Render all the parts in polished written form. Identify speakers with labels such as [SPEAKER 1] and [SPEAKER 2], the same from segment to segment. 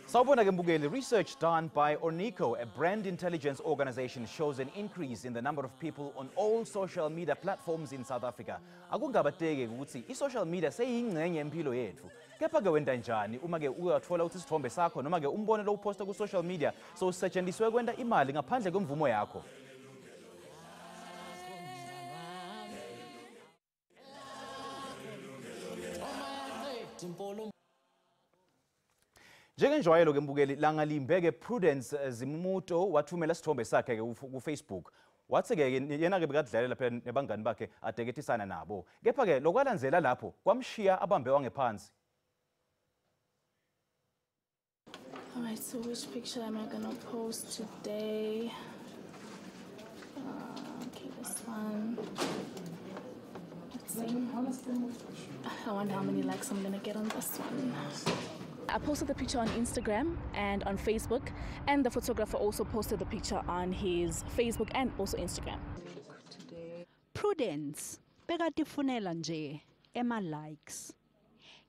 [SPEAKER 1] Sawubona ke mbukeli, research done by Ornico, a brand intelligence organization, shows an increase in the number of people on all social media platforms in South Africa. Akungabateki ukuthi i-social media seyingcenye empilo yethu. Kepha ke wenda njani uma ke uyathola ukuthi isithombe sakho noma ke umbone lo uposta ku social media so sisetshenziswe kwenda imali ngaphandle kwemvumo yakho? Njengenjwayelo ke mbukeli langalimbeke Prudence Zimuto wathumela isithombe sakhe ke ku Facebook. Wathi ke yena ke bekadlalela phela nebangani bakhe adeketisana nabo. Kepha ke lokwalandzela lapho kwamshiya abambe wangephansi.
[SPEAKER 2] All right, so which picture am I gonna post today? Okay, this one. Let's see. I wonder how many likes I'm gonna get on this one. I posted the picture on Instagram and on Facebook, and the photographer also posted the picture on his Facebook and also Instagram.
[SPEAKER 3] Prudence bekatifunela nje ema likes.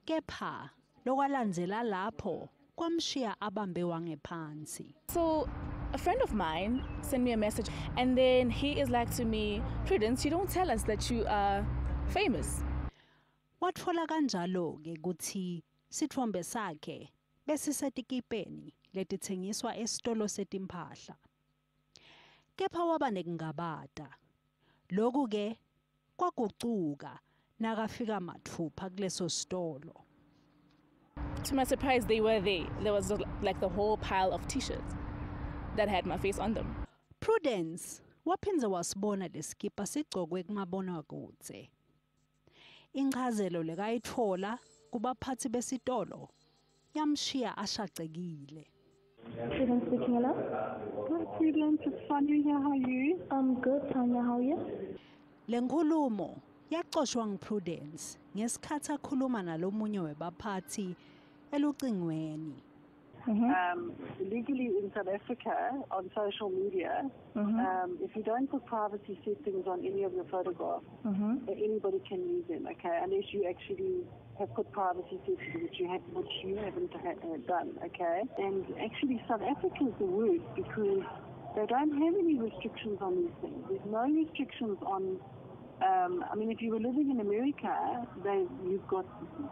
[SPEAKER 3] Kepha lokwalandzela lapho kwamshiya abambe wangephansi.
[SPEAKER 2] So a friend of mine sent me a message, and then he is like to me, Prudence, you don't tell us that you are famous.
[SPEAKER 3] Watfola kanjalo ke kuthi sithombe sakhe besisetikipeni letithengiswa esitolo setimphahla. Kepha waba nekungabata. Loku ke kwagucuka nakafika mathupha kuleso sitolo.
[SPEAKER 2] To my surprise, they were there. There was like the whole pile of t-shirts that had my face on them.
[SPEAKER 3] Prudence waphinze wasibona leskipa sigcokwe kumabonakudze. Inchazelo lekayitfola kubaphathi besitolo yamshiya ashaqekile.
[SPEAKER 4] Prudence speaking, hello?
[SPEAKER 5] Hi Prudence, it's Sonia here, how are you?
[SPEAKER 4] I'm good, Tanya, how are you?
[SPEAKER 3] Lenkulumo yaxoshwa ngu-Prudence ngesikhathi akhuluma nalomunye webaphathi elucingweni.
[SPEAKER 5] Legally in South Africa, on social media, if you don't put privacy settings on any of your photographs, anybody can use them, okay, unless you actually have put privacy settings, which you haven't done, okay? And actually South Africa is the worst because they don't have any restrictions on these things. There's no restrictions on, I mean, if you were living in America, you've got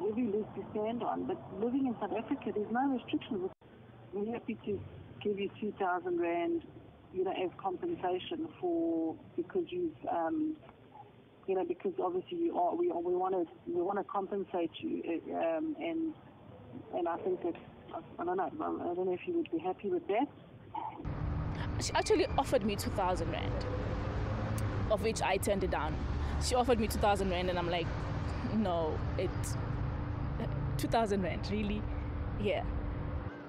[SPEAKER 5] every leg to stand on, but living in South Africa, there's no restrictions. We're happy to give you 2,000 Rand, you know, as compensation because you've, you know, because obviously we want to compensate you, and I think that I don't know if you would be happy with that.
[SPEAKER 2] She actually offered me 2,000 Rand, of which I turned it down. She offered me 2,000 Rand, and I'm like, no, it's 2,000 Rand, really? Yeah.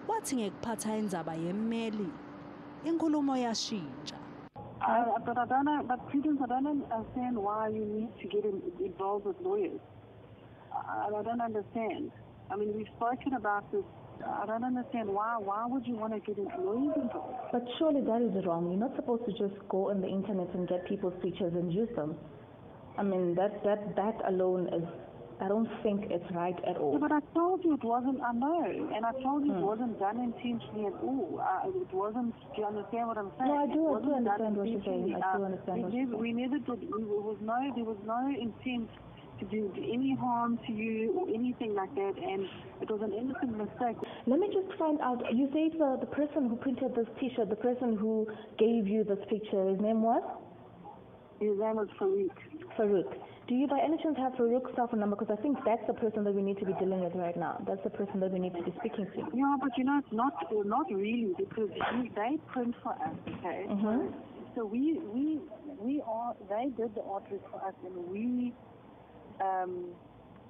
[SPEAKER 3] Wathi ngekuphatha indzaba yemmeli inkulumo yashintsha.
[SPEAKER 5] But I don't know, but Prudence, I don't understand why you need to get involved with lawyers. I don't understand. I mean, we've spoken about this. I don't understand why would you want to get lawyers involved?
[SPEAKER 4] But surely that is wrong. You're not supposed to just go on the internet and get people's pictures and use them. I mean, that alone is, I don't think it's right at all.
[SPEAKER 5] Yeah, but I told you it wasn't, I know, and I told you it wasn't done intentionally at all. It wasn't, do you understand what I'm saying?
[SPEAKER 4] No, I do understand what you're saying. I do understand what you're saying.
[SPEAKER 5] We never did, there was no intent to do any harm to you or anything like that, and it was an innocent mistake.
[SPEAKER 4] Let me just find out, you say the person who printed this t-shirt, the person who gave you this picture, his name was?
[SPEAKER 5] His name was Farouk.
[SPEAKER 4] Farouk. Do you by any chance have Farouk's cell phone number? Because I think that's the person that we need to be dealing with right now. That's the person that we need to be speaking to.
[SPEAKER 5] Yeah, but you know, it's not really, because they print for us, okay? So they did the artwork for us, and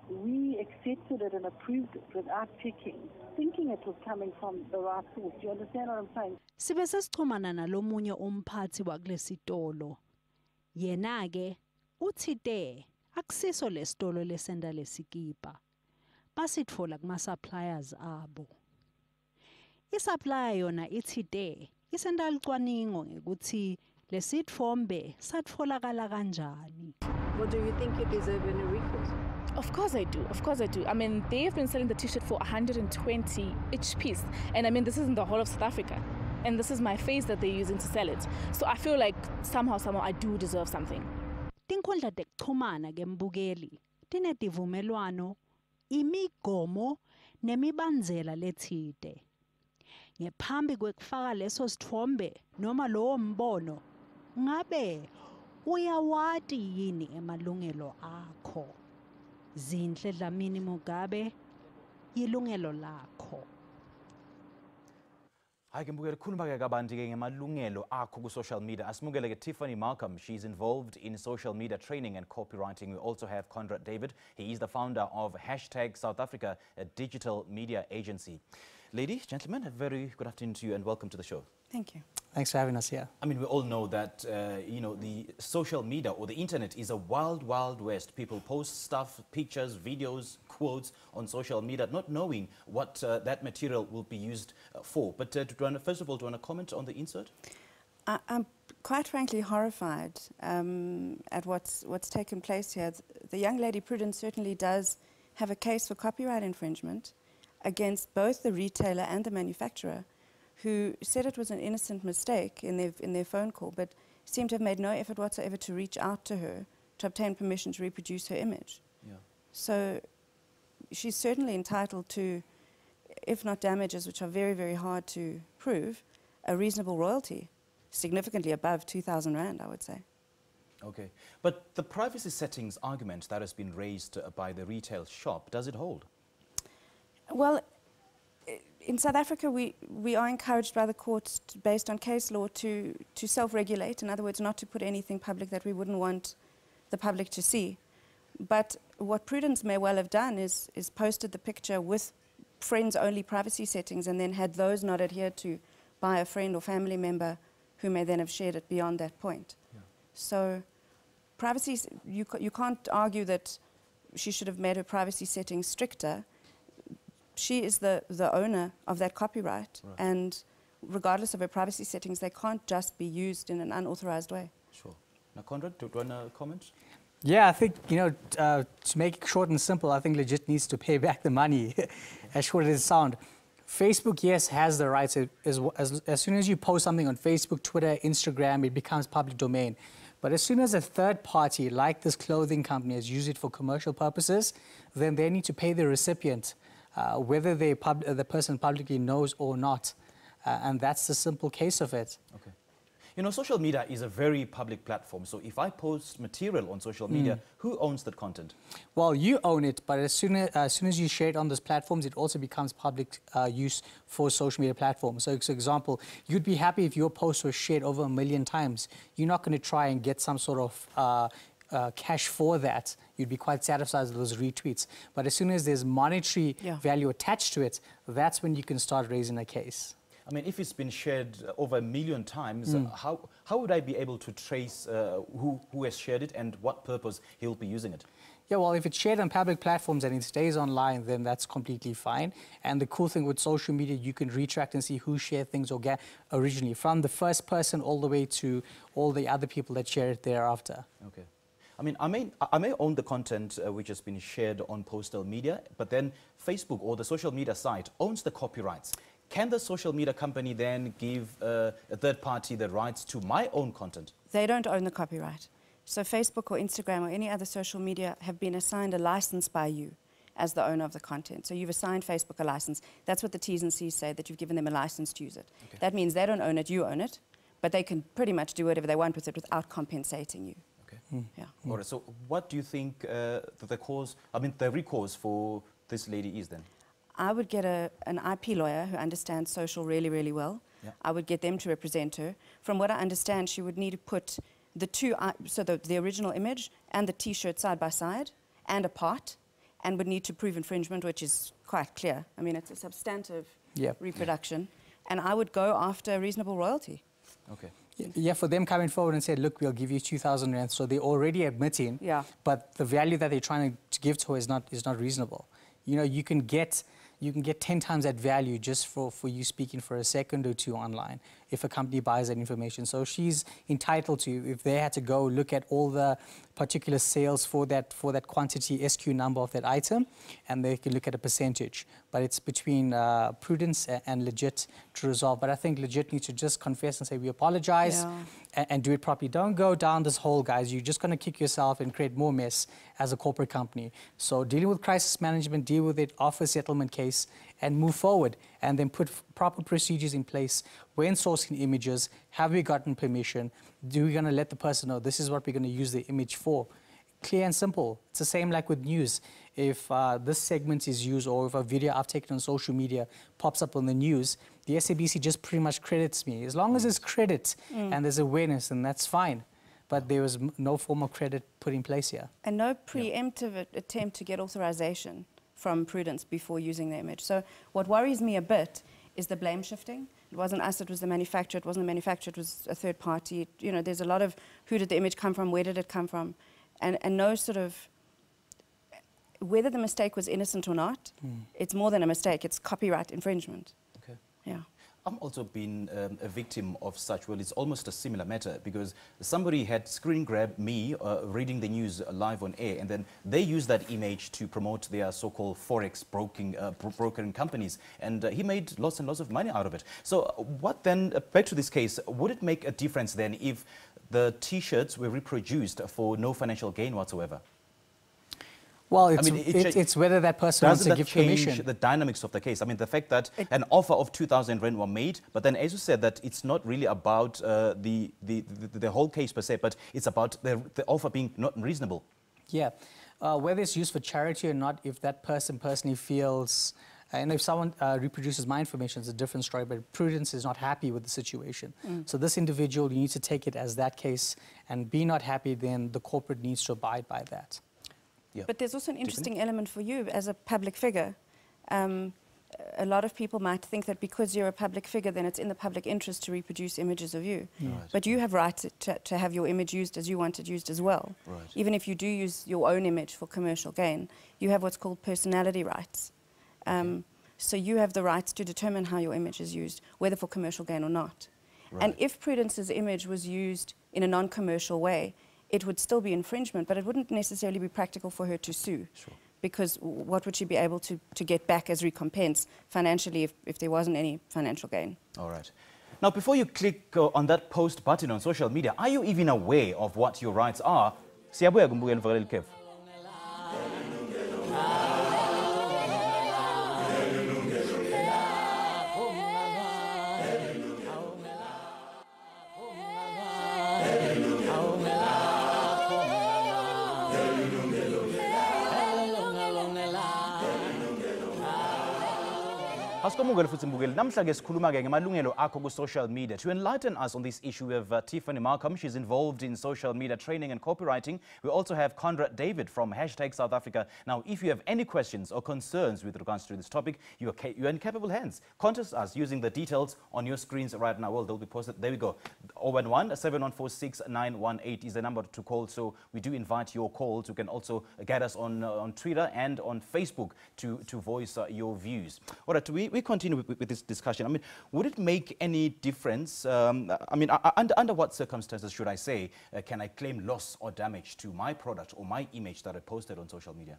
[SPEAKER 5] we accepted it and approved it without checking, thinking it was coming from the right source. Do you understand what I'm saying?
[SPEAKER 3] Sibe sesichumana nalomunye umphathi wakulesitolo. Yena ke uthite akusiso lesitolo lesenda lesikipa. Basitfola kuma suppliers abo. Isupplier yona ithite isenda licwaningo ngekuthi lesithombe satfolakala kanjani.
[SPEAKER 6] Well, do you think you deserve any recourse?
[SPEAKER 2] Of course I do. Of course I do. I mean, they've been selling the t-shirt for 120 each piece. And I mean, this isn't the whole of South Africa. And this is my face that they're using to sell it. So I feel like somehow I do deserve something.
[SPEAKER 3] Tinkhundla tekuchumana ke mbukeli tinetivumelwano, imigomo nemibandzela lethite. Ngephambi kwekufaka leso sithombe noma lowo mbono, ngabe uyawati yini emalungelo akho? Zinhle Dlamini Mugabe, Yilungelo Lakho.
[SPEAKER 1] Hayi ke mbukele khuluma ke kabanti ke ngemalungelo akho ku social media. Asimukele ke Tiffany Malcolm. She's involved in social media training and copywriting. We also have Conrad David. He is the founder of #SouthAfrica, a digital media agency. Ladies, gentlemen, a very good afternoon to you and welcome to the show.
[SPEAKER 7] Thank you.
[SPEAKER 8] Thanks for having us here.
[SPEAKER 1] I mean, we all know that, the social media or the internet is a wild, wild west. People post stuff, pictures, videos, quotes on social media, not knowing what that material will be used for. But first of all, do you want to comment on the insert?
[SPEAKER 7] I'm quite frankly horrified at what's taken place here. The young lady, Prudence, certainly does have a case for copyright infringement against both the retailer and the manufacturer, who said it was an innocent mistake in their phone call, but seemed to have made no effort whatsoever to reach out to her to obtain permission to reproduce her image.
[SPEAKER 1] Yeah.
[SPEAKER 7] So she's certainly entitled to, if not damages, which are very, very hard to prove, a reasonable royalty, significantly above 2,000 Rand, I would say.
[SPEAKER 1] Okay. But the privacy settings argument that has been raised by the retail shop, does it hold?
[SPEAKER 7] Well, in South Africa, we are encouraged by the courts, based on case law, to self-regulate. In other words, not to put anything public that we wouldn't want the public to see. But what Prudence may well have done is posted the picture with friends-only privacy settings and then had those not adhered to by a friend or family member who may then have shared it beyond that point.
[SPEAKER 1] Yeah.
[SPEAKER 7] So privacy, you can't argue that she should have made her privacy settings stricter. She is the owner of that copyright,
[SPEAKER 1] right.
[SPEAKER 7] And regardless of her privacy settings, they can't just be used in an unauthorized way.
[SPEAKER 1] Sure. Now, Conrad, do you want to comment?
[SPEAKER 8] Yeah, I think, to make it short and simple, I think legit needs to pay back the money, as short as it sounds. Facebook, yes, has the rights. As soon as you post something on Facebook, Twitter, Instagram, it becomes public domain. But as soon as a third party, like this clothing company, has used it for commercial purposes, then they need to pay the recipient, whether the person publicly knows or not. And that's the simple case of it.
[SPEAKER 1] Okay. Social media is a very public platform. So if I post material on social media, who owns that content?
[SPEAKER 8] Well, you own it, but as soon as you share it on those platforms, it also becomes public use for social media platforms. So, for example, you'd be happy if your post was shared over 1 million times. You're not going to try and get some sort of cash for that. You'd be quite satisfied with those retweets. But as soon as there's monetary value attached to it, that's when you can start raising a case.
[SPEAKER 1] I mean, if it's been shared over 1 million times, how would I be able to trace who has shared it and what purpose he'll be using it?
[SPEAKER 8] Yeah, well, if it's shared on public platforms and it stays online, then that's completely fine. And the cool thing with social media, you can retract and see who shared things originally, from the first person all the way to all the other people that share it thereafter.
[SPEAKER 1] Okay. I mean, I may own the content which has been shared on postal media, but then Facebook or the social media site owns the copyrights. Can the social media company then give a third party the rights to my own content?
[SPEAKER 7] They don't own the copyright. So Facebook or Instagram or any other social media have been assigned a license by you as the owner of the content. So you've assigned Facebook a license. That's what the T's and C's say, that you've given them a license to use it. Okay. That means they don't own it, you own it, but they can pretty much do whatever they want with it without compensating you.
[SPEAKER 1] Okay.
[SPEAKER 7] Yeah.
[SPEAKER 1] All right, so what do you think the recourse for this lady is then?
[SPEAKER 7] I would get an IP lawyer who understands social really, really well. Yeah. I would get them to represent her. From what I understand, she would need to put the two, so the original image and the T-shirt side by side and apart, and would need to prove infringement, which is quite clear. I mean, it's a substantive reproduction. And I would go after a reasonable royalty.
[SPEAKER 1] Okay.
[SPEAKER 8] Yeah, for them coming forward and said, look, we'll give you 2,000 rand. So they're already admitting, but the value that they're trying to give to her is not reasonable. You know, you can get 10 times that value just for you speaking for a second or two online if a company buys that information. So she's entitled to, if they had to go look at all the particular sales for that quantity SQ number of that item, and they can look at a percentage. But it's between Prudence and Legit to resolve. But I think Legit needs to just confess and say, we apologize, and do it properly. Don't go down this hole, guys. You're just going to kick yourself and create more mess as a corporate company. So dealing with crisis management, deal with it, offer a settlement case, and move forward, and then put proper procedures in place. When sourcing images, have we gotten permission? Do we going to let the person know this is what we're going to use the image for? Clear and simple. It's the same like with news. If this segment is used, or if a video I've taken on social media pops up on the news, the SABC just pretty much credits me. As long as there's credit and there's awareness, then that's fine. But there was no form of credit put in place here.
[SPEAKER 7] And no preemptive attempt to get authorization from Prudence before using the image. So what worries me a bit is the blame shifting. It wasn't us, it was the manufacturer. It wasn't the manufacturer, it was a third party. You know, there's a lot of who did the image come from, where did it come from, and no sort of, whether the mistake was innocent or not, it's more than a mistake, it's copyright infringement.
[SPEAKER 1] Okay.
[SPEAKER 7] Yeah.
[SPEAKER 1] I've also been a victim of such. Well, it's almost a similar matter, because somebody had screen grabbed me reading the news live on air, and then they used that image to promote their so-called forex brokering companies, and he made lots and lots of money out of it. So what then, back to this case, would it make a difference then if the T-shirts were reproduced for no financial gain whatsoever?
[SPEAKER 8] Well, it's whether that person wants to give permission.
[SPEAKER 1] Doesn't that change the dynamics of the case? I mean, the fact that an offer of 2,000 rand were made, but then, as you said, that it's not really about the whole case per se, but it's about the offer being not reasonable.
[SPEAKER 8] Yeah. Whether it's used for charity or not, if that person personally feels, and if someone reproduces my information, it's a different story, but Prudence is not happy with the situation. So this individual, you need to take it as that case, and be not happy, then the corporate needs to abide by that.
[SPEAKER 1] Yeah.
[SPEAKER 7] But there's also an interesting element for you as a public figure. A lot of people might think that because you're a public figure, then it's in the public interest to reproduce images of you. Right. But you have rights to have your image used as you want it used as well. Right. Even if you do use your own image for commercial gain, you have what's called personality rights. So you have the rights to determine how your image is used, whether for commercial gain or not. Right. And if Prudence's image was used in a non-commercial way, it would still be infringement, but it wouldn't necessarily be practical for her to sue. Sure. Because what would she be able to get back as recompense financially if there wasn't any financial gain? All
[SPEAKER 1] right. Now, before you click on that post button on social media, are you even aware of what your rights are? Asikomungelo futhi mbukeli, namhla-ke sikhuluma-ke ngamalungelo akho ku-social media. To enlighten us on this issue, we have Tiffany Markham. She's involved in social media training and copywriting. We also have Conrad David from #SouthAfrica. Now, if you have any questions or concerns with regards to this topic, you're in capable hands. Contact us using the details on your screens right now. Well, they'll be posted. There we go. 011-7146-918 is the number to call. So we do invite your calls. You can also get us on Twitter and on Facebook to voice your views. All right, we continue with this discussion. I mean, would it make any difference? I mean, under what circumstances should I say can I claim loss or damage to my product or my image that I posted on social media?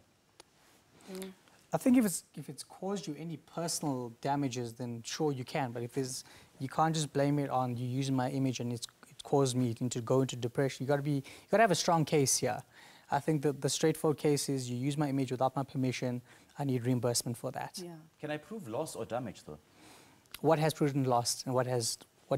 [SPEAKER 8] I think if it's caused you any personal damages, then sure you can. But you can't just blame it on you using my image and it caused me to go into depression. You gotta have a strong case here. I think that the straightforward case is you use my image without my permission. I need reimbursement for that. Yeah.
[SPEAKER 1] Can I prove loss or damage, though?
[SPEAKER 8] What has Prudence lost, and what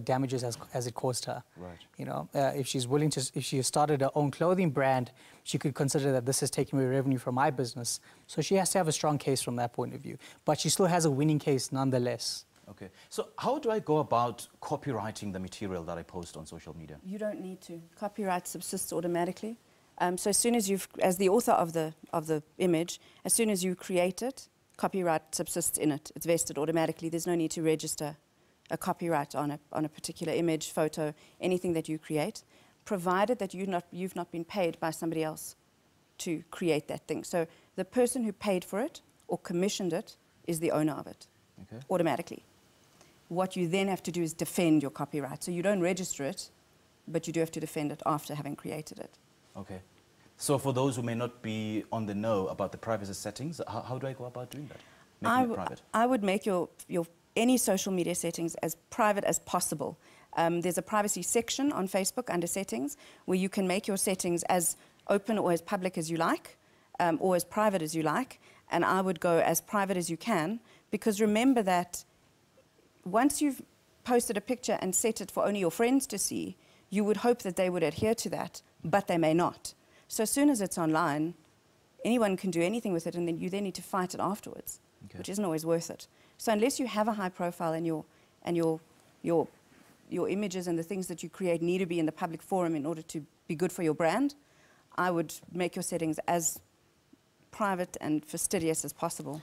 [SPEAKER 8] damages has it caused her? Right. You know, if she's willing to, if she started her own clothing brand, she could consider that this is taking away revenue from my business. So she has to have a strong case from that point of view. But she still has a winning case nonetheless.
[SPEAKER 1] Okay. So how do I go about copywriting the material that I post on social media?
[SPEAKER 7] You don't need to. Copyright subsists automatically. So as soon as as the author of the image, as soon as you create it, copyright subsists in it. It's vested automatically. There's no need to register a copyright on a particular image, photo, anything that you create, provided that you've not been paid by somebody else to create that thing. So the person who paid for it or commissioned it is the owner of it, automatically. What you then have to do is defend your copyright. So you don't register it, but you do have to defend it after having created it.
[SPEAKER 1] Okay. So for those who may not be on the know about the privacy settings, how do I go about doing that? Making it private?
[SPEAKER 7] I would make your any social media settings as private as possible. There's a privacy section on Facebook under settings where you can make your settings as open or as public as you like, or as private as you like. And I would go as private as you can, because remember that once you've posted a picture and set it for only your friends to see, you would hope that they would adhere to that, but they may not. So as soon as it's online, anyone can do anything with it, and then you then need to fight it afterwards, which isn't always worth it. So unless you have a high profile and your images and the things that you create need to be in the public forum in order to be good for your brand, I would make your settings as private and fastidious as possible.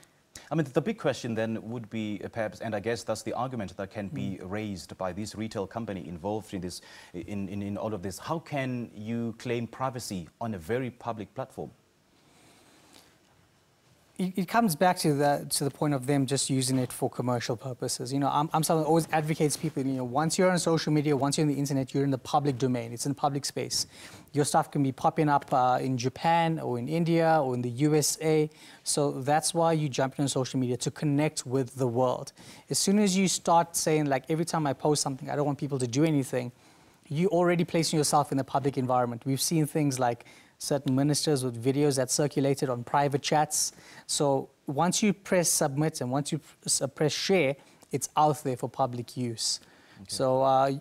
[SPEAKER 1] I mean, the big question then would be perhaps, and I guess that's the argument that can be raised by this retail company involved in this, in all of this. How can you claim privacy on a very public platform?
[SPEAKER 8] It comes back to the point of them just using it for commercial purposes. You know, I'm someone who always advocates people, you know, once you're on social media, once you're on the internet, you're in the public domain. It's in public space. Your stuff can be popping up in Japan or in India or in the USA. So that's why you jump on social media, to connect with the world. As soon as you start saying, like, every time I post something, I don't want people to do anything, you're already placing yourself in the public environment. We've seen things like certain ministers with videos that circulated on private chats. So once you press submit and once you press share, it's out there for public use. So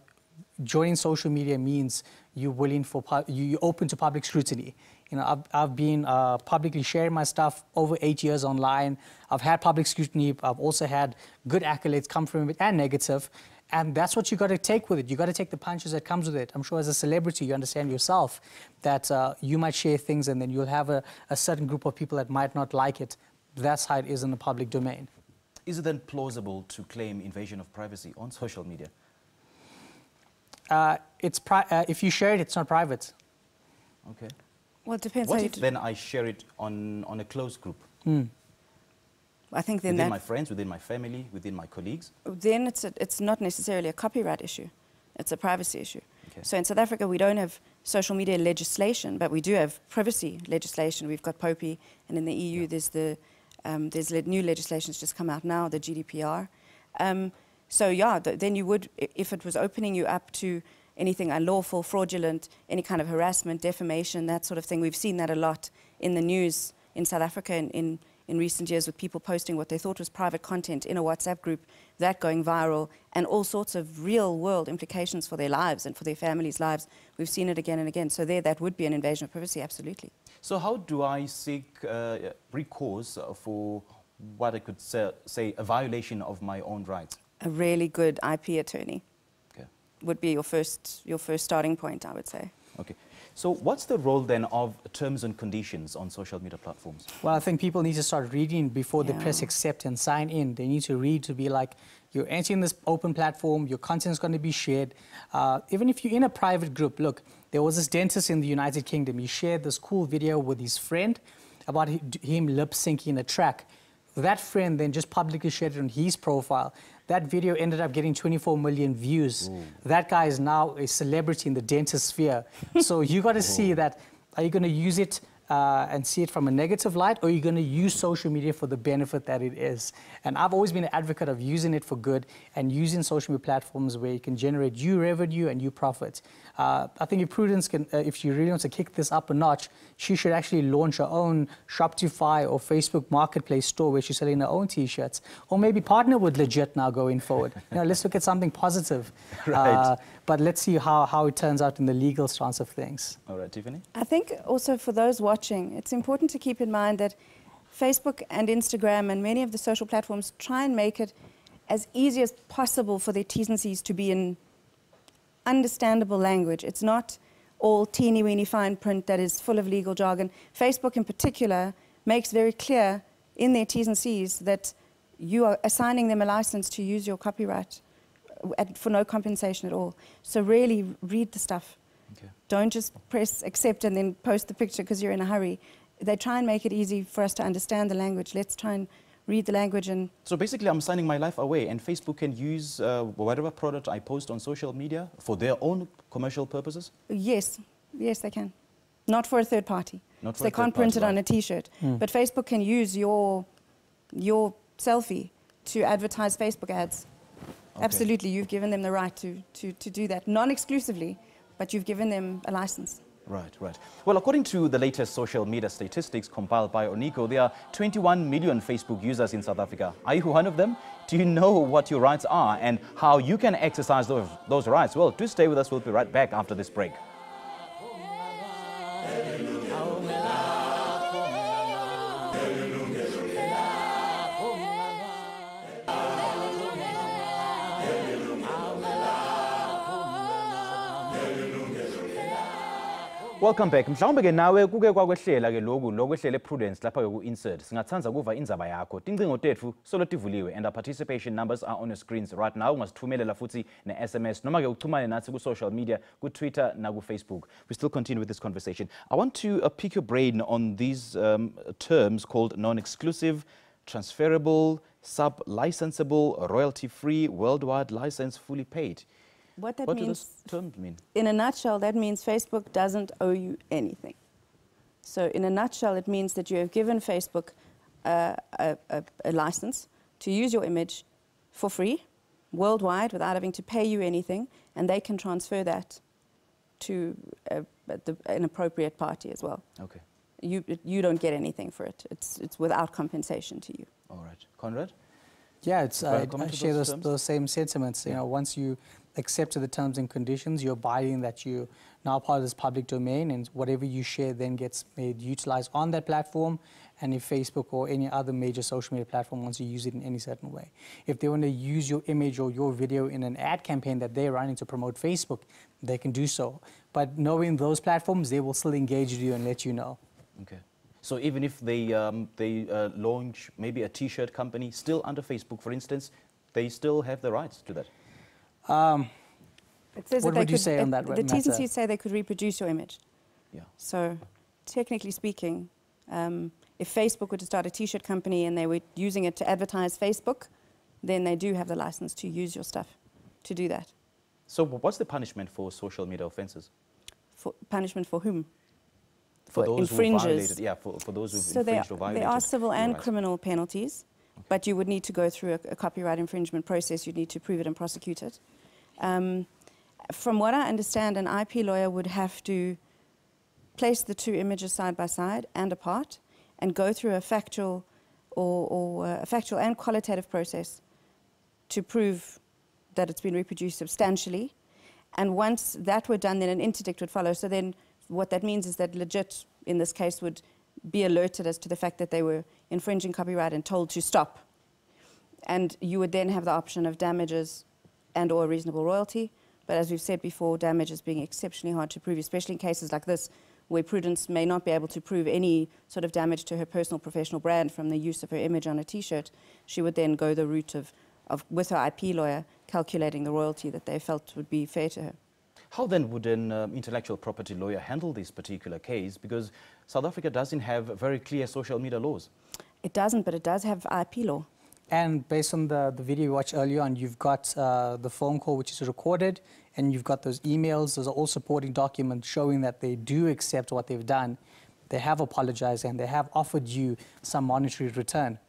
[SPEAKER 8] joining social media means you're willing for you're open to public scrutiny. You know, I've been publicly sharing my stuff over 8 years online. I've had public scrutiny. I've also had good accolades come from it and negative. And that's what you got to take with it. You got to take the punches that comes with it. I'm sure as a celebrity, you understand yourself that you might share things and then you'll have a certain group of people that might not like it. That's how it is in the public domain.
[SPEAKER 1] Is it then plausible to claim invasion of privacy on social media?
[SPEAKER 8] If you share it, it's not private.
[SPEAKER 1] Okay.
[SPEAKER 7] Well, it depends.
[SPEAKER 1] What if then I share it on a closed group?
[SPEAKER 7] I think then
[SPEAKER 1] within my friends, within my family, within my colleagues?
[SPEAKER 7] Then it's not necessarily a copyright issue. It's a privacy issue. Okay. So in South Africa, we don't have social media legislation, but we do have privacy legislation. We've got POPI, and in the EU, there's new legislation that's just come out now, the GDPR. So yeah, then you would, if it was opening you up to anything unlawful, fraudulent, any kind of harassment, defamation, that sort of thing. We've seen that a lot in the news in South Africa in recent years, with people posting what they thought was private content in a WhatsApp group, that going viral, and all sorts of real-world implications for their lives and for their families' lives. We've seen it again and again. So that would be an invasion of privacy, absolutely.
[SPEAKER 1] So how do I seek recourse for what I could say a violation of my own rights?
[SPEAKER 7] A really good IP attorney would be your first starting point, I would say.
[SPEAKER 1] Okay. So what's the role then of terms and conditions on social media platforms?
[SPEAKER 8] Well, I think people need to start reading before they press accept and sign in. They need to read to be like, you're entering this open platform, your content is going to be shared. Even if you're in a private group, look, there was this dentist in the United Kingdom. He shared this cool video with his friend about him lip-syncing a track. That friend then just publicly shared it on his profile. That video ended up getting 24 million views. Ooh. That guy is now a celebrity in the dentist sphere. So you got to see that, are you going to use it and see it from a negative light, or are you going to use social media for the benefit that it is? And I've always been an advocate of using it for good and using social media platforms where you can generate new revenue and new profit. I think if Prudence can, if she really wants to kick this up a notch, she should actually launch her own Shopify or Facebook Marketplace store where she's selling her own T-shirts, or maybe partner with Legit now going forward. You know, let's look at something positive.
[SPEAKER 1] Right.
[SPEAKER 8] But let's see how it turns out in the legal stance of things.
[SPEAKER 1] All right, Tiffany?
[SPEAKER 7] I think also for those watching, it's important to keep in mind that Facebook and Instagram and many of the social platforms try and make it as easy as possible for their T's and C's to be in understandable language. It's not all teeny-weeny fine print that is full of legal jargon. Facebook in particular makes very clear in their T's and C's that you are assigning them a license to use your copyright for no compensation at all. So really read the stuff.
[SPEAKER 1] Okay.
[SPEAKER 7] Don't just press accept and then post the picture because you're in a hurry. They try and make it easy for us to understand the language. Let's try and read the language. And
[SPEAKER 1] so basically I'm signing my life away, and Facebook can use whatever product I post on social media for their own commercial purposes?
[SPEAKER 7] Yes, yes they can. Not for a third party.
[SPEAKER 1] Not for
[SPEAKER 7] so they
[SPEAKER 1] a third
[SPEAKER 7] can't print it
[SPEAKER 1] party,
[SPEAKER 7] on a T-shirt. But Facebook can use your selfie to advertise Facebook ads.
[SPEAKER 1] Okay.
[SPEAKER 7] Absolutely, you've given them the right to do that. Non-exclusively, but you've given them a license.
[SPEAKER 1] Right, right. Well, according to the latest social media statistics compiled by Ornico, there are 21 million Facebook users in South Africa. Are you one of them? Do you know what your rights are and how you can exercise those rights? Well, do stay with us. We'll be right back after this break. Welcome back. Mhlawumbe ke nawe kuke kwakwehlela ke lokwehlele Prudence lapha ku insert. Singathanza kuva indzaba yakho. Tincingo tethu solo tivuliwe and our participation numbers are on your screens right now. Ungasithumelela futhi ne SMS noma ke uchumane nathi ku social media, ku Twitter na ku Facebook. We still continue with this conversation. I want to pick your brain on these terms called non-exclusive, transferable, sub-licensable, royalty-free, worldwide license, fully paid.
[SPEAKER 7] What
[SPEAKER 1] do those terms mean?
[SPEAKER 7] In a nutshell, that means Facebook doesn't owe you anything. So in a nutshell, it means that you have given Facebook a license to use your image for free, worldwide, without having to pay you anything, and they can transfer that to an appropriate party as well.
[SPEAKER 1] Okay.
[SPEAKER 7] You don't get anything for it. It's without compensation to you.
[SPEAKER 1] All right. Conrad?
[SPEAKER 8] Yeah, it's, I share
[SPEAKER 1] those
[SPEAKER 8] those same sentiments. You know, once you accept the terms and conditions, you're abiding that you now part of this public domain, and whatever you share then gets made utilized on that platform. And if Facebook or any other major social media platform wants to use it in any certain way, if they want to use your image or your video in an ad campaign that they're running to promote Facebook, they can do so. But knowing those platforms, they will still engage with you and let you know.
[SPEAKER 1] Okay. So even if they launch maybe a T-shirt company still under Facebook, for instance, they still have the rights to that?
[SPEAKER 7] It says
[SPEAKER 8] what
[SPEAKER 7] that
[SPEAKER 8] would you say on that
[SPEAKER 7] the T's and C's say they could reproduce your image.
[SPEAKER 1] Yeah.
[SPEAKER 7] So technically speaking, if Facebook were to start a T-shirt company and they were using it to advertise Facebook, then they do have the license to use your stuff to do that.
[SPEAKER 1] So what's the punishment for social media offences?
[SPEAKER 7] Punishment for whom?
[SPEAKER 1] For those
[SPEAKER 7] infringers.
[SPEAKER 1] who violated, yeah, for those who've infringed or violated.
[SPEAKER 7] There are civil and
[SPEAKER 1] rights.
[SPEAKER 7] criminal penalties, okay. But you would need to go through a copyright infringement process. You'd need to prove it and prosecute it. From what I understand, an IP lawyer would have to place the two images side by side and apart and go through a factual a factual and qualitative process to prove that it's been reproduced substantially. And once that were done, then an interdict would follow. So then what that means is that legit, in this case, would be alerted as to the fact that they were infringing copyright and told to stop. And you would then have the option of damages and or a reasonable royalty. But as we've said before, damages being exceptionally hard to prove, especially in cases like this, where Prudence may not be able to prove any sort of damage to her personal professional brand from the use of her image on a T-shirt. She would then go the route of with her IP lawyer, calculating the royalty that they felt would be fair to her.
[SPEAKER 1] How then would an intellectual property lawyer handle this particular case? Because South Africa doesn't have very clear social media laws.
[SPEAKER 7] It doesn't, but it does have IP law. And
[SPEAKER 8] based on the video you watched earlier on, you've got the phone call which is recorded, and you've got those emails. Those are all supporting documents showing that they do accept what they've done. They have apologized and they have offered you some monetary return.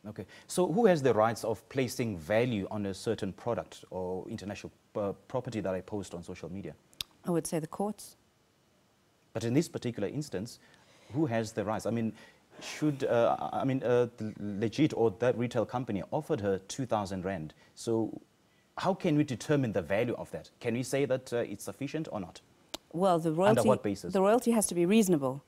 [SPEAKER 1] Okay. So who has the rights of placing value on a certain product or intellectual property that I post on social media?
[SPEAKER 7] I would say the courts.
[SPEAKER 1] But in this particular instance, who has the rights? I mean, should, Legit or that retail company offered her 2,000 Rand. So how can we determine the value of that? Can we say that it's sufficient or not?
[SPEAKER 7] Well, the royalty,
[SPEAKER 1] under what basis? The
[SPEAKER 7] royalty has to be reasonable.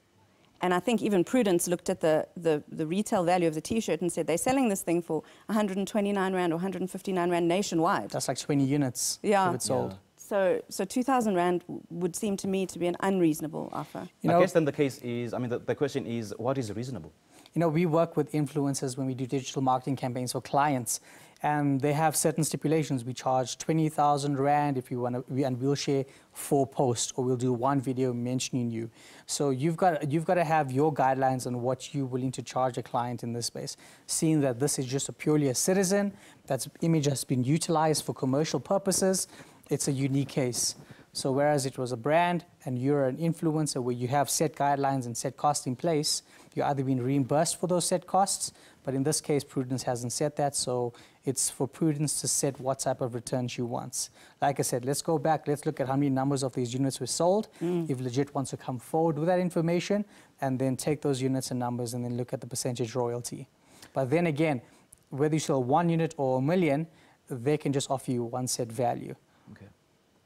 [SPEAKER 7] And I think even Prudence looked at the retail value of the T-shirt and said they're selling this thing for 129 Rand or 159 Rand nationwide.
[SPEAKER 8] That's like 20 units if it's sold.
[SPEAKER 7] Yeah. So 2,000 Rand would seem to me to be an unreasonable offer.
[SPEAKER 1] I guess then the case is, the question is, what is reasonable?
[SPEAKER 8] We work with influencers when we do digital marketing campaigns for clients, and they have certain stipulations. We charge 20,000 Rand if you want to, and we'll share 4 posts, or we'll do 1 video mentioning you. So you've got to have your guidelines on what you're willing to charge a client in this space. Seeing that this is just purely a citizen, that image has been utilized for commercial purposes, it's a unique case. So whereas it was a brand and you're an influencer where you have set guidelines and set costs in place, you're either being reimbursed for those set costs, but in this case, Prudence hasn't set that, so it's for Prudence to set what type of return she wants. Like I said, let's go back, let's look at how many numbers of these units were sold, if Legit wants to come forward with that information, and then take those units and numbers and then look at the percentage royalty. But then again, whether you sell 1 unit or 1 million, they can just offer you one set value.
[SPEAKER 1] Okay.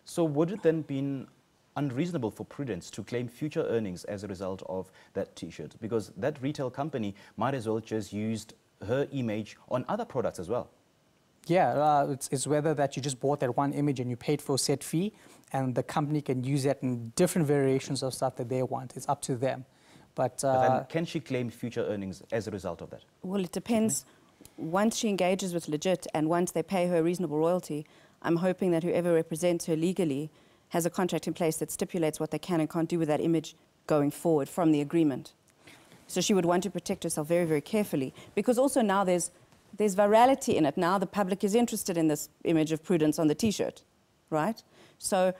[SPEAKER 1] So would it then be unreasonable for Prudence to claim future earnings as a result of that T-shirt? Because that retail company might as well just used her image on other products as well.
[SPEAKER 8] Yeah, it's whether that you just bought that one image and you paid for a set fee, and the company can use that in different variations of stuff that they want. It's up to them. But
[SPEAKER 1] then can she claim future earnings as a result of that?
[SPEAKER 7] Well, it depends. Once she engages with Legit and once they pay her a reasonable royalty, I'm hoping that whoever represents her legally has a contract in place that stipulates what they can and can't do with that image going forward from the agreement. So she would want to protect herself very, very carefully, because also now there's virality in it. Now the public is interested in this image of Prudence on the T-shirt, right? So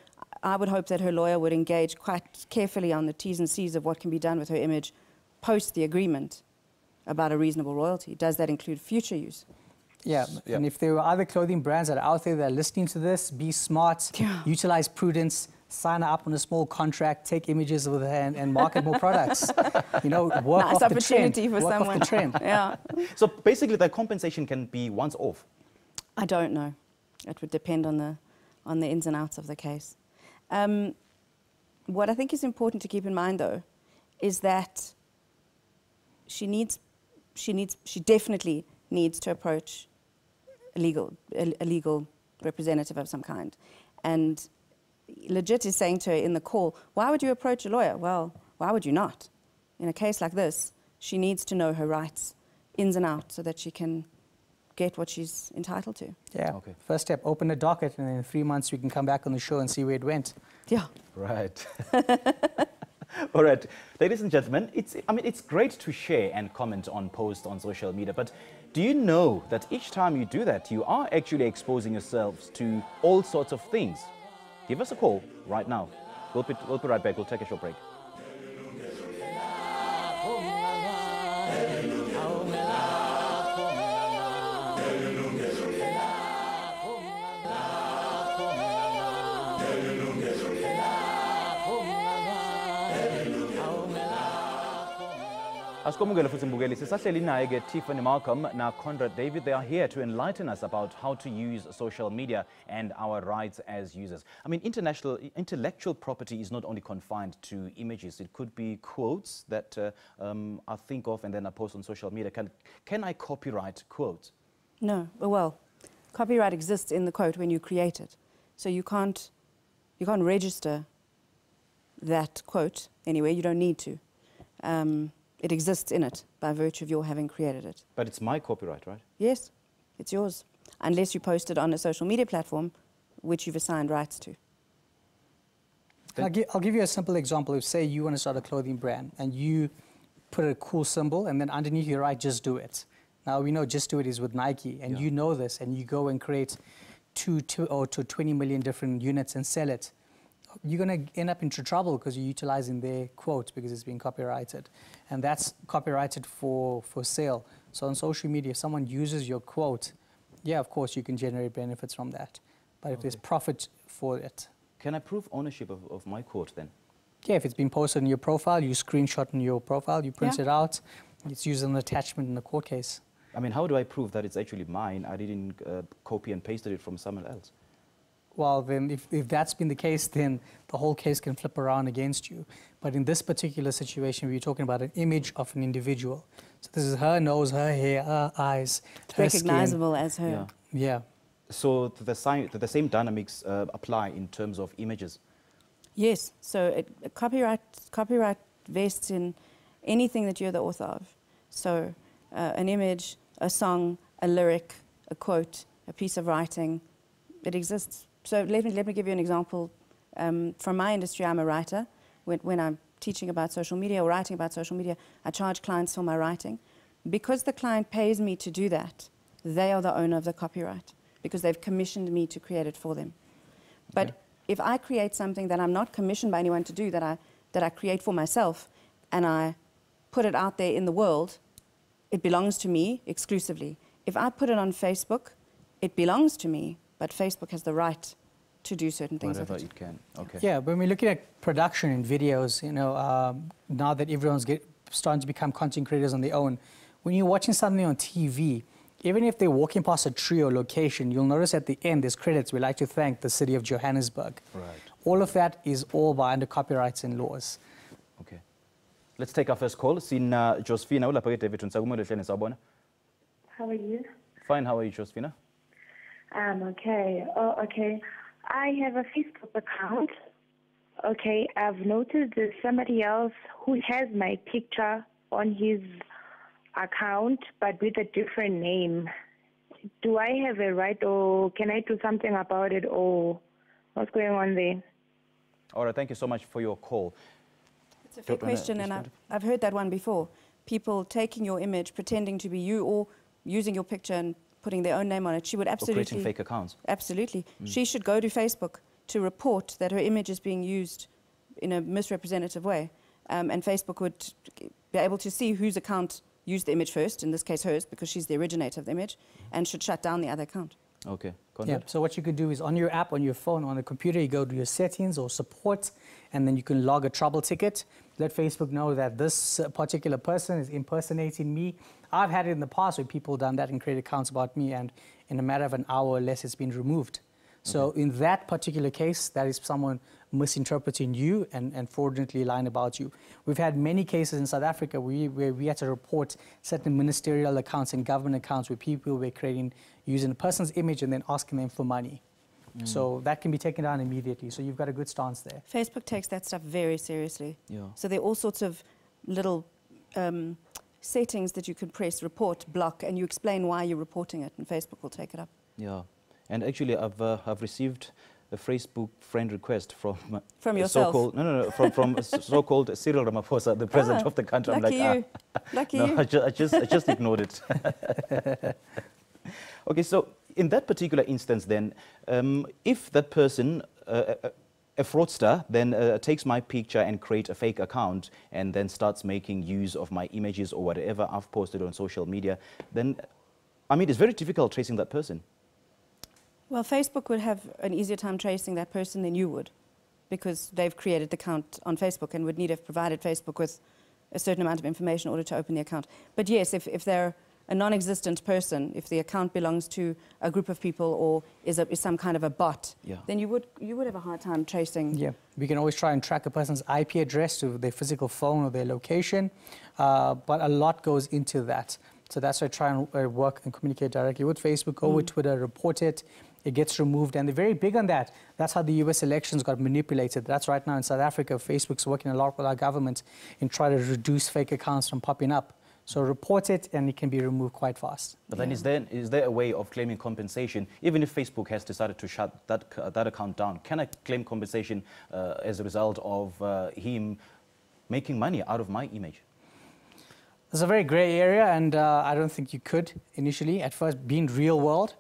[SPEAKER 7] I would hope that her lawyer would engage quite carefully on the T's and C's of what can be done with her image post the agreement about a reasonable royalty. Does that include future use?
[SPEAKER 8] Yeah, and if there are other clothing brands that are out there that are listening to this, be smart, utilize Prudence, sign up on a small contract, take images with her and market more products. Work
[SPEAKER 7] nice
[SPEAKER 8] off
[SPEAKER 7] opportunity
[SPEAKER 8] the trend.
[SPEAKER 7] for
[SPEAKER 8] Work
[SPEAKER 7] someone.
[SPEAKER 8] off the trend.
[SPEAKER 7] Yeah.
[SPEAKER 1] So basically the compensation can be once off?
[SPEAKER 7] I don't know. It would depend on the ins and outs of the case. What I think is important to keep in mind, though, is that she definitely needs to approach a legal representative of some kind. And Legit is saying to her in the call, why would you approach a lawyer? Well, why would you not? In a case like this, she needs to know her rights, ins and outs, so that she can get what she's entitled to.
[SPEAKER 8] Yeah. Okay. First step, open a docket, and in 3 months we can come back on the show and see where it went.
[SPEAKER 7] Yeah.
[SPEAKER 1] Right. All right, ladies and gentlemen, it's great to share and comment on posts on social media, but do you know that each time you do that, you are actually exposing yourselves to all sorts of things? Give us a call right now. We'll be right back. We'll take a short break. Asikomungela futhi mbukeli sisahleli naye ke Tiffany Malcolm na Conrad David. They are here to enlighten us about how to use social media and our rights as users. Intellectual property is not only confined to images. It could be quotes that I think of and then I post on social media. Can I copyright quotes?
[SPEAKER 7] No. Well, copyright exists in the quote when you create it. So you can't register that quote anywhere. You don't need to. It exists in it by virtue of your having created it.
[SPEAKER 1] But it's my copyright, right?
[SPEAKER 7] Yes, it's yours. Unless you post it on a social media platform which you've assigned rights to.
[SPEAKER 8] I'll give you a simple example. If, say, you want to start a clothing brand and you put a cool symbol and then underneath you write, just do it. Now, we know just do it is with Nike, and you know this, and you go and create 2 to 20 million different units and sell it. You're going to end up into trouble because you're utilizing their quote because it's being copyrighted. And that's copyrighted for sale. So on social media, if someone uses your quote, yeah, of course, you can generate benefits from that. But if there's profit for it.
[SPEAKER 1] Can I prove ownership of my quote then?
[SPEAKER 8] Yeah, if it's been posted in your profile, you screenshot in your profile, you print it out, it's used as an attachment in the court case.
[SPEAKER 1] How do I prove that it's actually mine? I didn't copy and pasted it from someone else.
[SPEAKER 8] Well, then if that's been the case, then the whole case can flip around against you. But in this particular situation, we're talking about an image of an individual. So this is her nose, her hair, her eyes,
[SPEAKER 7] it's
[SPEAKER 8] her
[SPEAKER 7] recognizable
[SPEAKER 8] skin.
[SPEAKER 7] as her.
[SPEAKER 8] Yeah.
[SPEAKER 1] So the same dynamics apply in terms of images?
[SPEAKER 7] Yes. So copyright vests in anything that you're the author of. So an image, a song, a lyric, a quote, a piece of writing, it exists. So let me give you an example. From my industry, I'm a writer. When I'm teaching about social media or writing about social media, I charge clients for my writing. Because the client pays me to do that, they are the owner of the copyright because they've commissioned me to create it for them. But if I create something that I'm not commissioned by anyone to do, that I create for myself, and I put it out there in the world, it belongs to me exclusively. If I put it on Facebook, it belongs to me, but Facebook has the right to do certain things with it.
[SPEAKER 1] Whatever it can. Okay.
[SPEAKER 8] Yeah, when we're looking at production and videos, you know, now that everyone's starting to become content creators on their own, when you're watching something on TV, even if they're walking past a tree or location, you'll notice at the end there's credits. We like to thank the city of Johannesburg.
[SPEAKER 1] Right.
[SPEAKER 8] All of that is all by under copyrights and laws.
[SPEAKER 1] Okay. Let's take our first call. Sina Josephina,
[SPEAKER 9] how are you?
[SPEAKER 1] Fine, how are you, Josephina?
[SPEAKER 9] I'm okay. Oh, okay. I have a Facebook account. Okay, I've noticed there's somebody else who has my picture on his account, but with a different name. Do I have a right, or can I do something about it, or what's going on there?
[SPEAKER 1] All right, thank you so much for your call.
[SPEAKER 7] It's a fair question, and I've heard that one before. People taking your image, pretending to be you, or using your picture and putting their own name on it. She would absolutely...
[SPEAKER 1] Or creating fake accounts.
[SPEAKER 7] Absolutely. She should go to Facebook to report that her image is being used in a misrepresentative way. And Facebook would be able to see whose account used the image first, in this case hers, because she's the originator of the image, and should shut down the other account.
[SPEAKER 1] Okay.
[SPEAKER 8] Yeah, so what you could do is on your app, on your phone, on the computer, you go to your settings or support, and then you can log a trouble ticket. Let Facebook know that this particular person is impersonating me. I've had it in the past where people done that and create accounts about me, and in a matter of an hour or less, it's been removed. So in that particular case, that is someone misinterpreting you and fraudulently lying about you. We've had many cases in South Africa where we had to report certain ministerial accounts and government accounts where people were using a person's image and then asking them for money. So that can be taken down immediately. So you've got a good stance there.
[SPEAKER 7] Facebook takes that stuff very seriously.
[SPEAKER 1] Yeah.
[SPEAKER 7] So there are all sorts of little settings that you can press, report, block, and you explain why you're reporting it, and Facebook will take it up.
[SPEAKER 1] Yeah. And actually, I've received a Facebook friend request from
[SPEAKER 7] yourself.
[SPEAKER 1] From so-called Cyril Ramaphosa, the president of the country.
[SPEAKER 7] Lucky
[SPEAKER 1] I'm like,
[SPEAKER 7] lucky
[SPEAKER 1] no,
[SPEAKER 7] you.
[SPEAKER 1] I just ignored it. Okay, so in that particular instance, then, if that person, a fraudster, then takes my picture and create a fake account and then starts making use of my images or whatever I've posted on social media, then, I mean, it's very difficult tracing that person.
[SPEAKER 7] Well, Facebook would have an easier time tracing that person than you would, because they've created the account on Facebook and would need to have provided Facebook with a certain amount of information in order to open the account. But yes, if they're a non-existent person, if the account belongs to a group of people or is some kind of a bot, then you would have a hard time tracing.
[SPEAKER 8] Yeah, we can always try and track a person's IP address to their physical phone or their location, but a lot goes into that. So that's why I try and work and communicate directly with Facebook, go with Twitter, report it. It gets removed, and they're very big on that. That's how the US elections got manipulated. That's right now in South Africa. Facebook's working a lot with our government in trying to reduce fake accounts from popping up. So report it, and it can be removed quite fast.
[SPEAKER 1] But then is there a way of claiming compensation, even if Facebook has decided to shut that account down? Can I claim compensation as a result of him making money out of my image?
[SPEAKER 8] It's a very grey area, and I don't think you could initially. At first, being real world,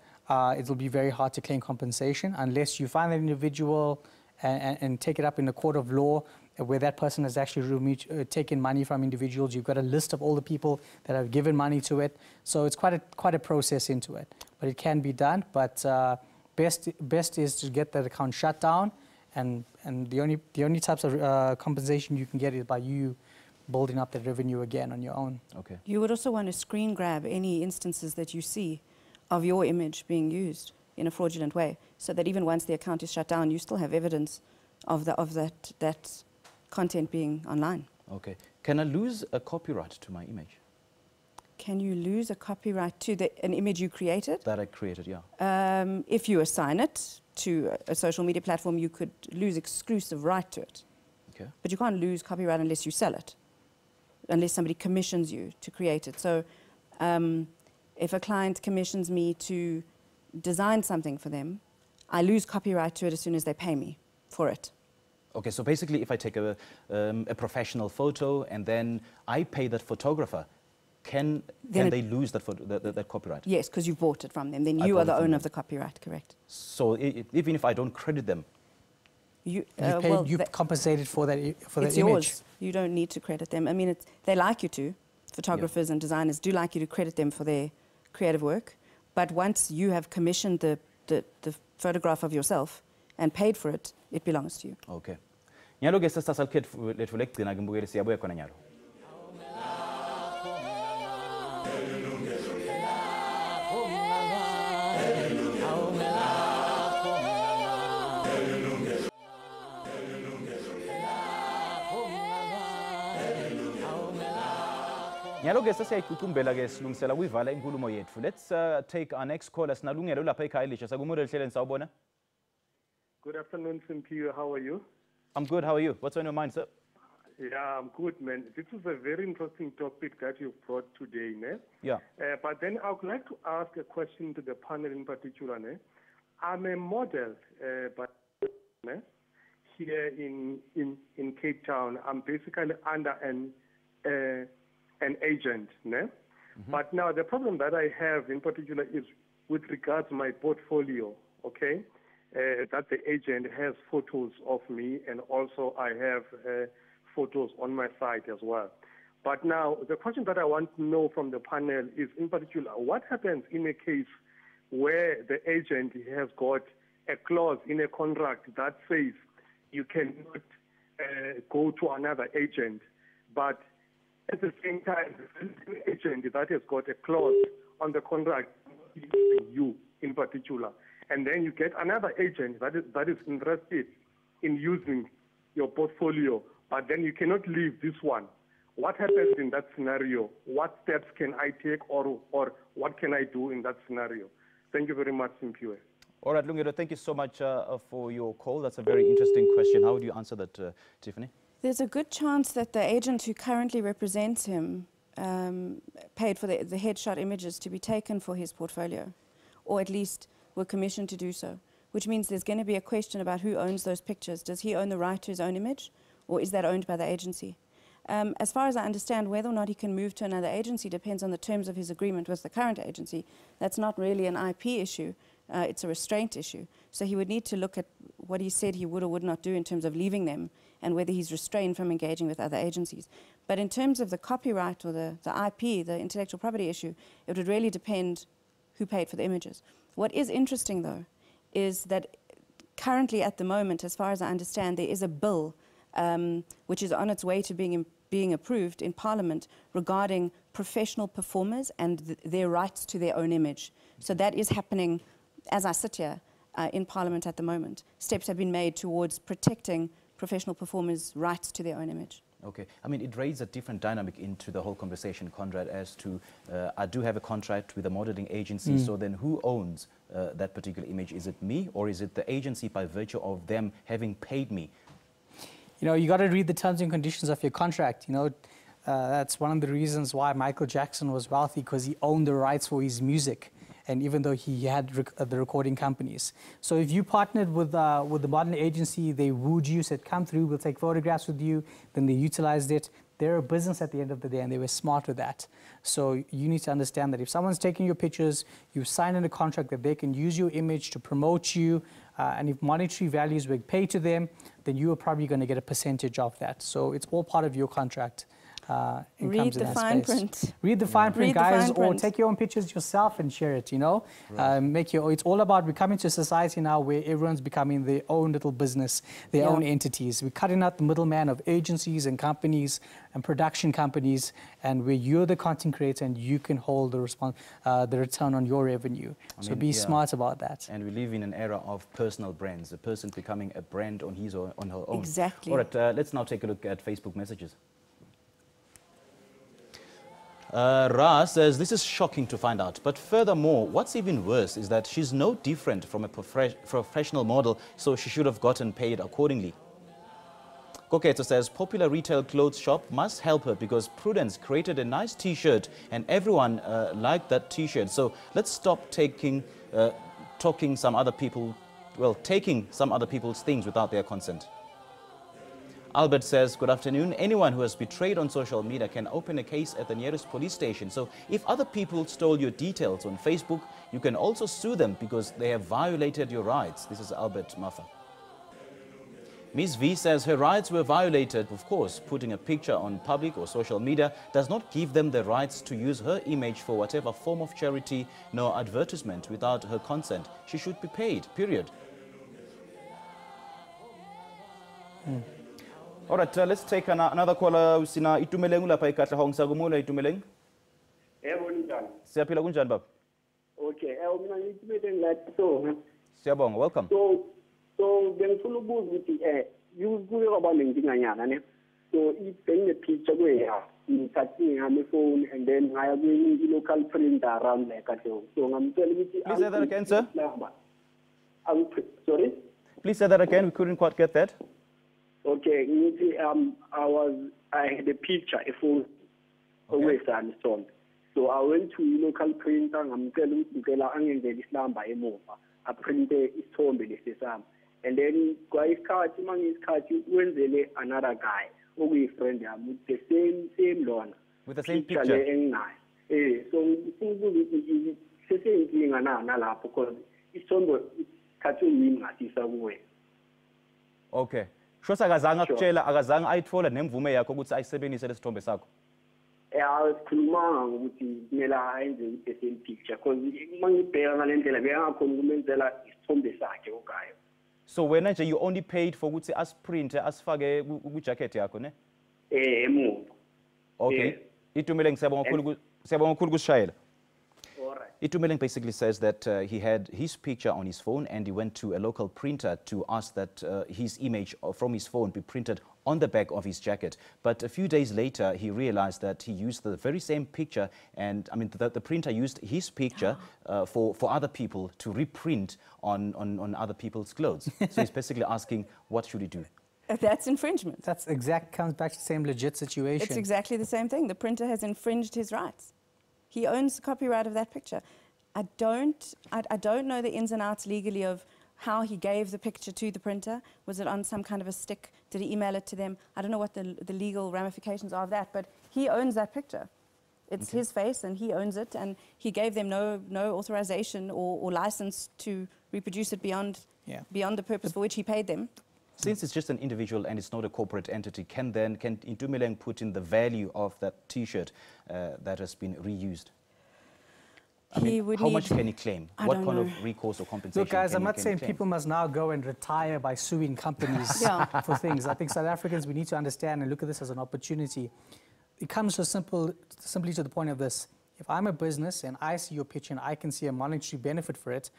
[SPEAKER 8] it'll be very hard to claim compensation unless you find an individual and take it up in the court of law where that person has actually taken money from individuals. You've got a list of all the people that have given money to it. So it's quite a process into it. But it can be done. But best is to get that account shut down. And the only types of compensation you can get is by you building up the revenue again on your own.
[SPEAKER 1] Okay.
[SPEAKER 7] You would also want to screen grab any instances that you see of your image being used in a fraudulent way, so that even once the account is shut down, you still have evidence of that content being online.
[SPEAKER 1] Okay. Can I lose a copyright to my image?
[SPEAKER 7] can you lose a copyright to an image you created?
[SPEAKER 1] That I created, yeah.
[SPEAKER 7] If you assign it to a social media platform, you could lose exclusive right to it.
[SPEAKER 1] Okay.
[SPEAKER 7] But you can't lose copyright unless you sell it, unless somebody commissions you to create it. So if a client commissions me to design something for them, I lose copyright to it as soon as they pay me for it.
[SPEAKER 1] Okay, so basically if I take a professional photo and then I pay that photographer, can they lose that copyright?
[SPEAKER 7] Yes, because you bought it from them. Then you are the owner of the copyright, correct?
[SPEAKER 1] So even if I don't credit them?
[SPEAKER 8] You've compensated for that
[SPEAKER 7] it's
[SPEAKER 8] image.
[SPEAKER 7] Yours. You don't need to credit them. I mean, they like you to. Photographers and designers do like you to credit them for their creative work. But once you have commissioned the photograph of yourself and paid for it, it belongs to you.
[SPEAKER 1] Okay. Nyalo ke sasa lethu lekugcina ke mbukeli siyabuya khona nyalo. Nyalo ke sasiyayikukumbela ke silungisela kuyivala inkulumo yethu. Let's take our next caller. Sinalungelo lapha ekhaya elisha. Sakumudela ehleleni sawubona.
[SPEAKER 10] Good afternoon, Simpiwe. How are you?
[SPEAKER 1] I'm good. How are you? What's on your mind, sir?
[SPEAKER 10] Yeah, I'm good, man. This is a very interesting topic that you've brought today, ne?
[SPEAKER 1] Yeah.
[SPEAKER 10] But then I would like to ask a question to the panel in particular, ne? I'm a model, but ne? Here in Cape Town, I'm basically under an agent, ne? But now the problem that I have in particular is with regards to my portfolio, okay? That the agent has photos of me, and also I have photos on my site as well. But now the question that I want to know from the panel is, in particular, what happens in a case where the agent has got a clause in a contract that says you cannot go to another agent, but at the same time, the agent that has got a clause on the contract, you in particular, and then you get another agent that is interested in using your portfolio, but then you cannot leave this one. What happens in that scenario? What steps can I take, or what can I do in that scenario? Thank you very much, Simpiwe.
[SPEAKER 1] All right, Lungelo, thank you so much for your call. That's a very interesting question. How would you answer that, Tiffany?
[SPEAKER 7] There's a good chance that the agent who currently represents him paid for the headshot images to be taken for his portfolio, or at least were commissioned to do so, which means there's going to be a question about who owns those pictures. Does he own the right to his own image, or is that owned by the agency? As far as I understand, whether or not he can move to another agency depends on the terms of his agreement with the current agency. That's not really an IP issue. It's a restraint issue. So he would need to look at what he said he would or would not do in terms of leaving them, and whether he's restrained from engaging with other agencies. But in terms of the copyright or the IP, the intellectual property issue, it would really depend who paid for the images. What is interesting, though, is that currently at the moment, as far as I understand, there is a bill which is on its way to being approved in Parliament regarding professional performers and their rights to their own image. So that is happening as I sit here in Parliament at the moment. Steps have been made towards protecting professional performers' rights to their own image.
[SPEAKER 1] Okay. I mean, it raises a different dynamic into the whole conversation, Conrad, as to I do have a contract with a modeling agency, so then who owns that particular image? Is it me, or is it the agency by virtue of them having paid me?
[SPEAKER 8] You know, you got to read the terms and conditions of your contract. You know, that's one of the reasons why Michael Jackson was wealthy, because he owned the rights for his music. And even though he had the recording companies. So if you partnered with the modern agency, they wooed you, said, come through, we'll take photographs with you, then they utilized it. They're a business at the end of the day, and they were smart with that. So you need to understand that if someone's taking your pictures, you sign in a contract that they can use your image to promote you, and if monetary values were paid to them, then you are probably going to get a percentage of that. So it's all part of your contract.
[SPEAKER 7] Read the fine print.
[SPEAKER 8] Read the fine print, guys, or take your own pictures yourself and share it, you know. Right. It's all about, we're coming to a society now where everyone's becoming their own little business, their own entities. We're cutting out the middleman of agencies and companies and production companies, and where you're the content creator and you can hold the return on your revenue. So be smart about that.
[SPEAKER 1] And we live in an era of personal brands, a person becoming a brand on his or on her own.
[SPEAKER 7] Exactly.
[SPEAKER 1] All right, let's now take a look at Facebook messages. Ra says this is shocking to find out. But furthermore, what's even worse is that she's no different from a professional model, so she should have gotten paid accordingly. Koketo says popular retail clothes shop must help her because Prudence created a nice T-shirt and everyone liked that T-shirt. So let's stop taking some other people's things without their consent. Albert says, good afternoon. Anyone who has betrayed on social media can open a case at the nearest police station. So if other people stole your details on Facebook, you can also sue them because they have violated your rights. This is Albert Mafa. Ms. V says her rights were violated. Of course, putting a picture on public or social media does not give them the rights to use her image for whatever form of charity nor advertisement without her consent. She should be paid, period. All right, let's take another caller. Sina Itumeleng lapha eKatlehong. Sagumula Itumeleng. Siyaphila kunjani baba?
[SPEAKER 11] Okay, mina ngithibele ngathi
[SPEAKER 1] Siyabonga, welcome.
[SPEAKER 11] So bengifuna ukubuza ukuthi kuye kwaba nenkinga ne. So ibhenge picture kweya ngithathe ngame phone and then ngaya kwi local printer around like Katlehong. So ngamtshela ukuthi
[SPEAKER 1] Please say that again, sir.
[SPEAKER 11] Sorry?
[SPEAKER 1] Please say that again. We couldn't quite get that.
[SPEAKER 11] Okay, I had a picture, a phone, always installed. So I went to local printer, ngamtshela ukuthi ngicela angenzele isilamba emuva. I printed isithombe lesesami. And then kwayisikhathi mangisikhathi wenzele another guy, okuyi-friend yami, with the same lona.
[SPEAKER 1] With the same picture?
[SPEAKER 11] Enginayo. So ngifuna ukubuza ukuthi seseyinkinga nalapho because isithombe isikhathi yimi ngasisa kuwe.
[SPEAKER 1] Okay. Shosa akazange ayithola nemvume yakho ukuthi ayisebenzise lesithombe sakho.
[SPEAKER 11] Asikhulumanga ngokuthi kumele ayenze the same picture because mangibheka ngalendlela beyangakhona ukumenzela isithombe sakhe okayo.
[SPEAKER 1] So wena nje you only paid for ukuthi asprinte asifake ku-jacket yakho ne?
[SPEAKER 11] Emuva.
[SPEAKER 1] Okay. Itumeleng siyabonga kakhulu kusishayela. Itumeleng basically says that he had his picture on his phone and he went to a local printer to ask that his image from his phone be printed on the back of his jacket. But a few days later, he realized that he used the very same picture and the printer used his picture for other people to reprint on other people's clothes. So he's basically asking, what should he do?
[SPEAKER 7] That's infringement.
[SPEAKER 8] Comes back to the same legit situation.
[SPEAKER 7] It's exactly the same thing. The printer has infringed his rights. He owns the copyright of that picture. I don't know the ins and outs legally of how he gave the picture to the printer. Was it on some kind of a stick? Did he email it to them? I don't know what the legal ramifications are of that, but he owns that picture. It's his face and he owns it, and he gave them no authorization or license to reproduce it beyond the purpose for which he paid them.
[SPEAKER 1] Since it's just an individual and it's not a corporate entity, can Itumeleng put in the value of that T-shirt that has been reused? How much can he claim? What kind of recourse or compensation?
[SPEAKER 8] Look, guys, I'm not saying people must now go and retire by suing companies for things. I think South Africans, we need to understand and look at this as an opportunity. It comes to simply to the point of this. If I'm a business and I see your picture and I can see a monetary benefit for it,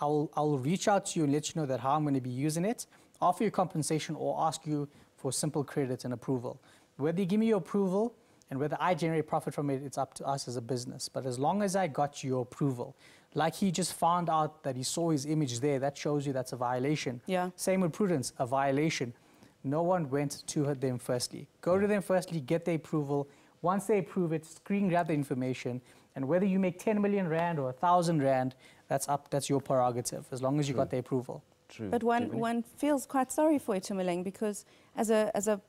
[SPEAKER 8] I'll reach out to you and let you know that how I'm going to be using it, offer you compensation or ask you for simple credit and approval. Whether you give me your approval and whether I generate profit from it, it's up to us as a business. But as long as I got your approval, like he just found out that he saw his image there, that shows you that's a violation.
[SPEAKER 7] Yeah.
[SPEAKER 8] Same with Prudence, a violation. No one went to them firstly. Go to them firstly, get the approval. Once they approve it, screen grab the information. And whether you make 10 million rand or 1,000 rand, that's your prerogative, as long as you got the approval.
[SPEAKER 1] True.
[SPEAKER 7] But one feels quite sorry for Itumeleng because as a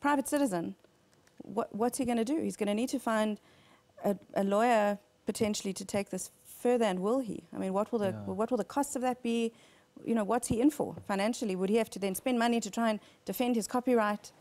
[SPEAKER 7] private citizen, what's he going to do? He's going to need to find a lawyer potentially to take this further, and will he? I mean, what will the cost of that be? You know, what's he in for financially? Would he have to then spend money to try and defend his copyright?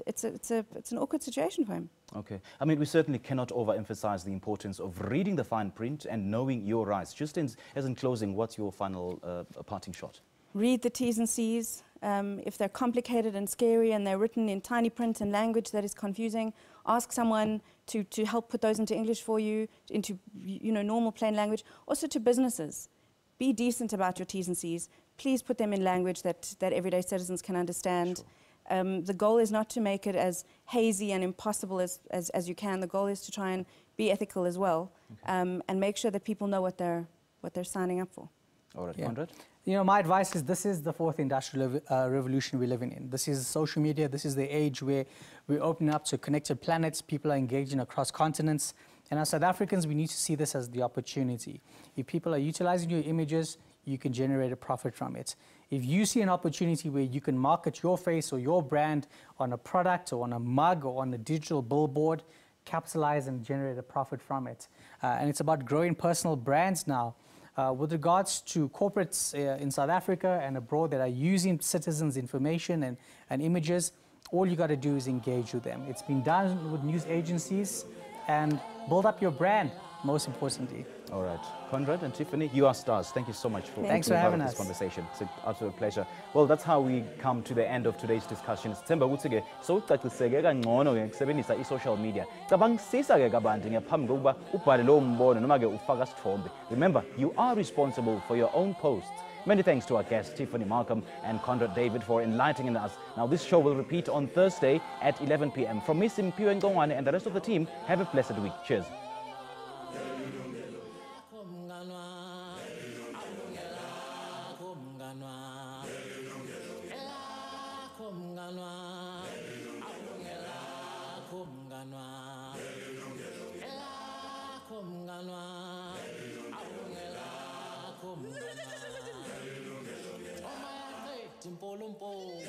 [SPEAKER 7] It's an awkward situation for him.
[SPEAKER 1] Okay. I mean, we certainly cannot overemphasize the importance of reading the fine print and knowing your rights. Just as in closing, what's your final parting shot?
[SPEAKER 7] Read the T's and C's. If they're complicated and scary and they're written in tiny print and language that is confusing, ask someone to help put those into English for you, into normal plain language. Also to businesses, be decent about your T's and C's. Please put them in language that everyday citizens can understand. Sure. The goal is not to make it as hazy and impossible as you can. The goal is to try and be ethical as well, and make sure that people know what they're signing up for.
[SPEAKER 1] All right, Conrad?
[SPEAKER 8] You know, my advice is this is the fourth industrial revolution we're living in. This is social media. This is the age where we're opening up to connected planets. People are engaging across continents. And as South Africans, we need to see this as the opportunity. If people are utilizing your images, you can generate a profit from it. If you see an opportunity where you can market your face or your brand on a product or on a mug or on a digital billboard, capitalize and generate a profit from it. And it's about growing personal brands now. With regards to corporates in South Africa and abroad that are using citizens' information and images, all you got to do is engage with them. It's been done with news agencies, and build up your brand, most importantly.
[SPEAKER 1] All right. Conrad and Tiffany, you are stars. Thank you so much for
[SPEAKER 8] Thanks for having us.
[SPEAKER 1] This conversation. It's an absolute pleasure. Well, that's how we come to the end of today's discussion. Sithemba ukuthi ke sowucaciseke kangcono ke kusebenzisa i-social media. Cabangisisa ke kabanti ngaphambi kokuba ubhale lowo mbono noma ke ufaka sithombe. Remember, you are responsible for your own posts. Many thanks to our guests, Tiffany Malcolm and Conrad David, for enlightening us. Now, this show will repeat on Thursday at 11 p.m. From me, Simpiwe Ngongwane, and the rest of the team, have a blessed week. Cheers.
[SPEAKER 12] Timpolumpo,